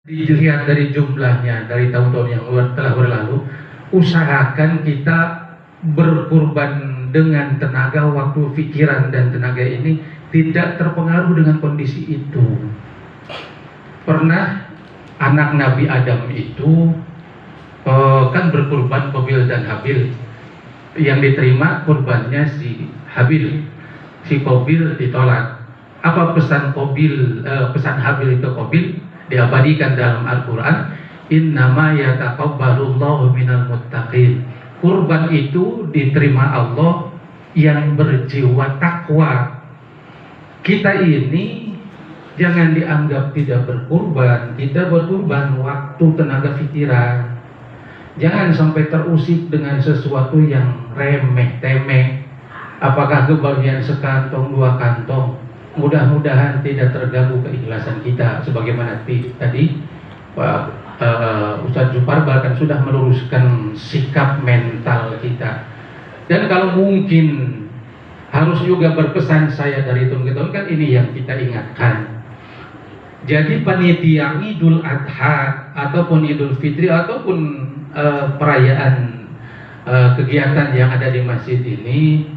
Dilihat dari jumlahnya, dari tahun-tahun yang telah berlalu, usahakan kita berkurban dengan tenaga, waktu, pikiran, dan tenaga ini tidak terpengaruh dengan kondisi itu. Pernah anak Nabi Adam itu kan berkurban Qabil dan Habil. Yang diterima kurbannya si Habil, si Qabil ditolak. Apa pesan Qabil, pesan Habil itu Qabil? Diabadikan dalam Al-Quran, innama yataqabbalullahu minal muttaqin. Kurban itu diterima Allah yang berjiwa takwa. Kita ini jangan dianggap tidak berkurban. Kita berkurban waktu, tenaga, pikiran. Jangan sampai terusik dengan sesuatu yang remeh-temeh. Apakah kebagian sekantong, dua kantong. Mudah-mudahan tidak terganggu keikhlasan kita. Sebagaimana tadi Pak Ustadz Jupar bahkan sudah meluruskan sikap mental kita. Dan kalau mungkin harus juga berpesan saya dari tahun ke tahun, kan ini yang kita ingatkan. Jadi panitia Idul Adha ataupun Idul Fitri ataupun perayaan kegiatan yang ada di masjid ini,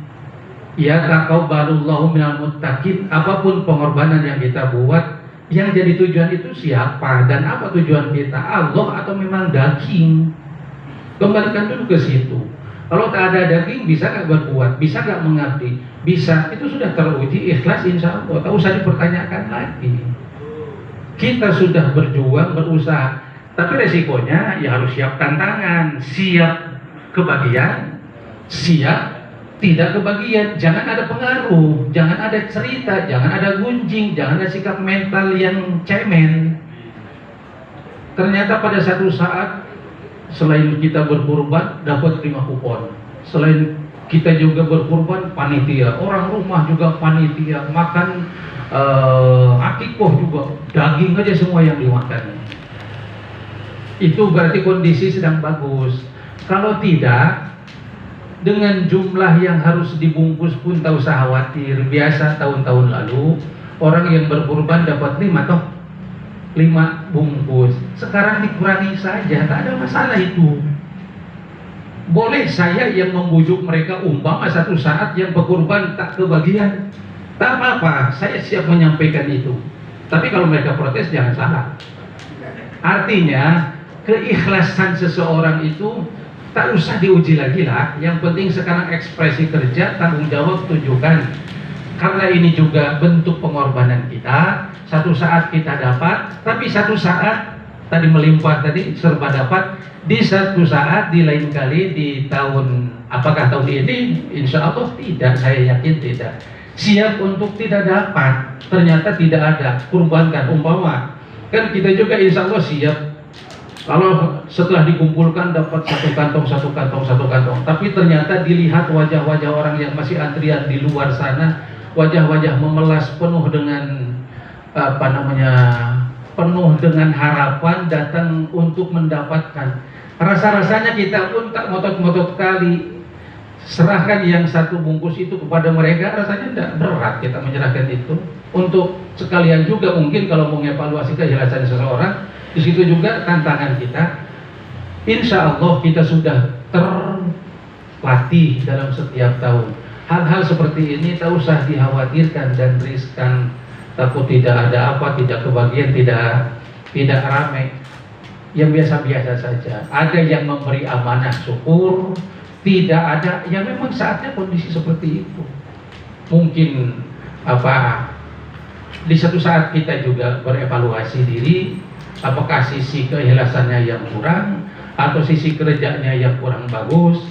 ya taqabbalullahu minal muttaqin. Apapun pengorbanan yang kita buat, yang jadi tujuan itu siapa dan apa tujuan kita, Allah atau memang daging? Kembalikan dulu ke situ. Kalau tak ada daging, bisa nggak berbuat, bisa nggak mengabdi, bisa, itu sudah teruji ikhlas insya Allah, tak usah dipertanyakan lagi. Kita sudah berjuang, berusaha, tapi resikonya ya harus siap tantangan, siap kebagian, siap tidak kebagian. Jangan ada pengaruh, jangan ada cerita, jangan ada gunjing, jangan ada sikap mental yang cemen. Ternyata pada satu saat, selain kita berkurban dapat 5 kupon, selain kita juga berkurban panitia, orang rumah juga panitia, makan akikoh juga, daging aja semua yang dimakan. Itu berarti kondisi sedang bagus. Kalau tidak, dengan jumlah yang harus dibungkus pun tak usah khawatir. Biasa tahun-tahun lalu orang yang berkurban dapat 5 bungkus. Sekarang dikurangi saja, tak ada masalah itu. Boleh saya yang membujuk mereka, umpama satu saat yang berkurban tak kebagian, tak apa-apa, saya siap menyampaikan itu. Tapi kalau mereka protes jangan salah. Artinya keikhlasan seseorang itu tak usah diuji lagi lah. Yang penting sekarang ekspresi kerja, tanggung jawab tunjukkan. Karena ini juga bentuk pengorbanan kita. Satu saat kita dapat, tapi satu saat tadi melimpah, tadi serba dapat. Di satu saat, di lain kali, di tahun, apakah tahun ini? Insya Allah tidak, saya yakin tidak. Siap untuk tidak dapat, ternyata tidak ada, kurbankan. Umpama kan kita juga insya Allah siap. Kalau setelah dikumpulkan dapat satu kantong, tapi ternyata dilihat wajah-wajah orang yang masih antrian di luar sana, wajah-wajah memelas penuh dengan penuh dengan harapan datang untuk mendapatkan. Rasa-rasanya kita pun tak ngotot-ngotot kali serahkan yang satu bungkus itu kepada mereka, rasanya tidak berat kita menyerahkan itu. Untuk sekalian juga mungkin kalau mengevaluasi kejelasan seseorang, di situ juga tantangan kita. Insya Allah kita sudah terlatih dalam setiap tahun. Hal-hal seperti ini tak usah dikhawatirkan dan riskan. Takut tidak ada apa, tidak kebagian, tidak ramai. Yang biasa-biasa saja. Ada yang memberi amanah, syukur. Tidak ada, ya memang saatnya kondisi seperti itu. Mungkin di satu saat kita juga berevaluasi diri. Apakah sisi keikhlasannya yang kurang atau sisi kerjanya yang kurang bagus,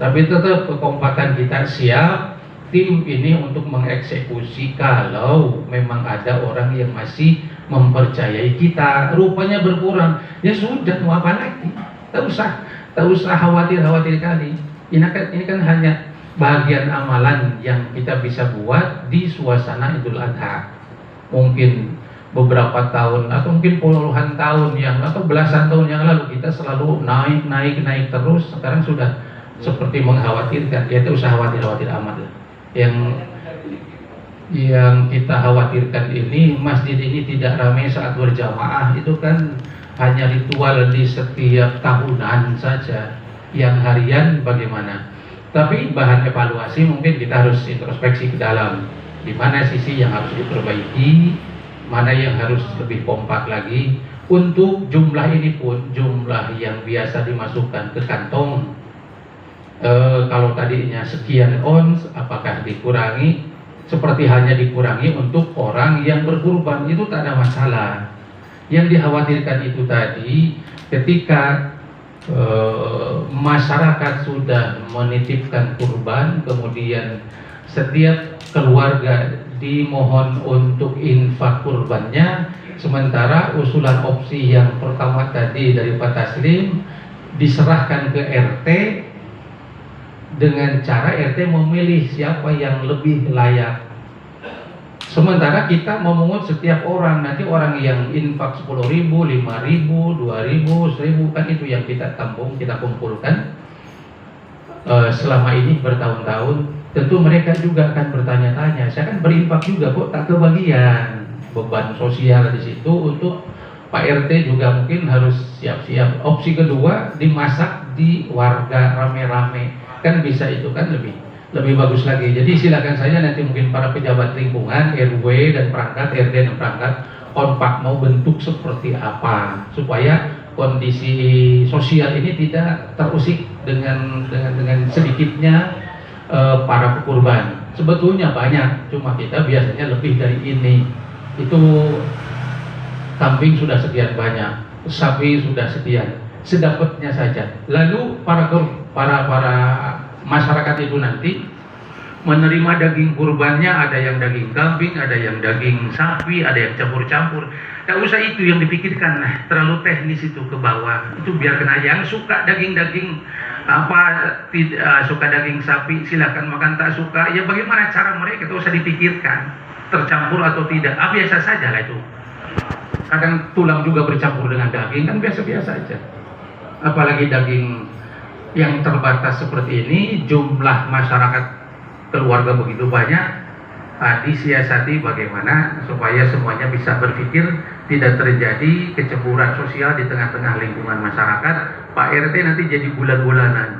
tapi tetap kekompakan kita siap tim ini untuk mengeksekusi kalau memang ada orang yang masih mempercayai kita, rupanya berkurang, ya sudah, mau apa lagi, tak usah khawatir kali. Ini kan hanya bagian amalan yang kita bisa buat di suasana Idul Adha. Mungkin beberapa tahun atau mungkin puluhan tahun atau belasan tahun yang lalu kita selalu naik terus. Sekarang sudah seperti mengkhawatirkan. Ya itu usah khawatir amat lah. Yang kita khawatirkan ini masjid ini tidak ramai saat berjamaah, itu kan hanya ritual di setiap tahunan saja, yang harian bagaimana? Tapi bahan evaluasi mungkin kita harus introspeksi ke dalam, di mana sisi yang harus diperbaiki, mana yang harus lebih kompak lagi. Untuk jumlah ini pun jumlah yang biasa dimasukkan ke kantong, kalau tadinya sekian ons, apakah dikurangi? Seperti hanya dikurangi untuk orang yang berkurban, itu tak ada masalah. Yang dikhawatirkan itu tadi, ketika masyarakat sudah menitipkan kurban, kemudian setiap keluarga dimohon untuk infak kurbannya, sementara usulan opsi yang pertama tadi dari Pak Taslim diserahkan ke RT dengan cara RT memilih siapa yang lebih layak. Sementara kita memungut setiap orang, nanti orang yang infak 10.000, 5.000, 2.000, 1.000, kan itu yang kita tampung, kita kumpulkan selama ini bertahun-tahun. Tentu mereka juga akan bertanya-tanya, saya kan berinfak juga kok tak kebagian. Beban sosial di situ untuk Pak RT juga mungkin harus siap-siap. Opsi kedua, dimasak di warga rame-rame, kan bisa, itu kan lebih bagus lagi. Jadi silakan saja nanti mungkin para pejabat lingkungan, RW dan perangkat, RT dan perangkat, kompak mau bentuk seperti apa supaya kondisi sosial ini tidak terusik dengan sedikitnya para pekurban. Sebetulnya banyak, cuma kita biasanya lebih dari ini. Itu kambing sudah sekian banyak, sapi sudah sekian, sedapatnya saja. Lalu para masyarakat itu nanti menerima daging kurbannya, ada yang daging kambing, ada yang daging sapi, ada yang campur-campur. Tidak usah itu yang dipikirkan, terlalu teknis itu ke bawah. Itu biarkan aja. Yang suka daging-daging suka daging sapi silakan makan, tak suka ya bagaimana cara mereka, tidak usah dipikirkan tercampur atau tidak. Biasa saja lah itu. Kadang tulang juga bercampur dengan daging, kan biasa-biasa aja. Apalagi daging yang terbatas seperti ini, jumlah masyarakat keluarga begitu banyak, disiasati bagaimana supaya semuanya bisa berpikir, tidak terjadi kecemburuan sosial di tengah-tengah lingkungan masyarakat. Pak RT nanti jadi bulan-bulanan,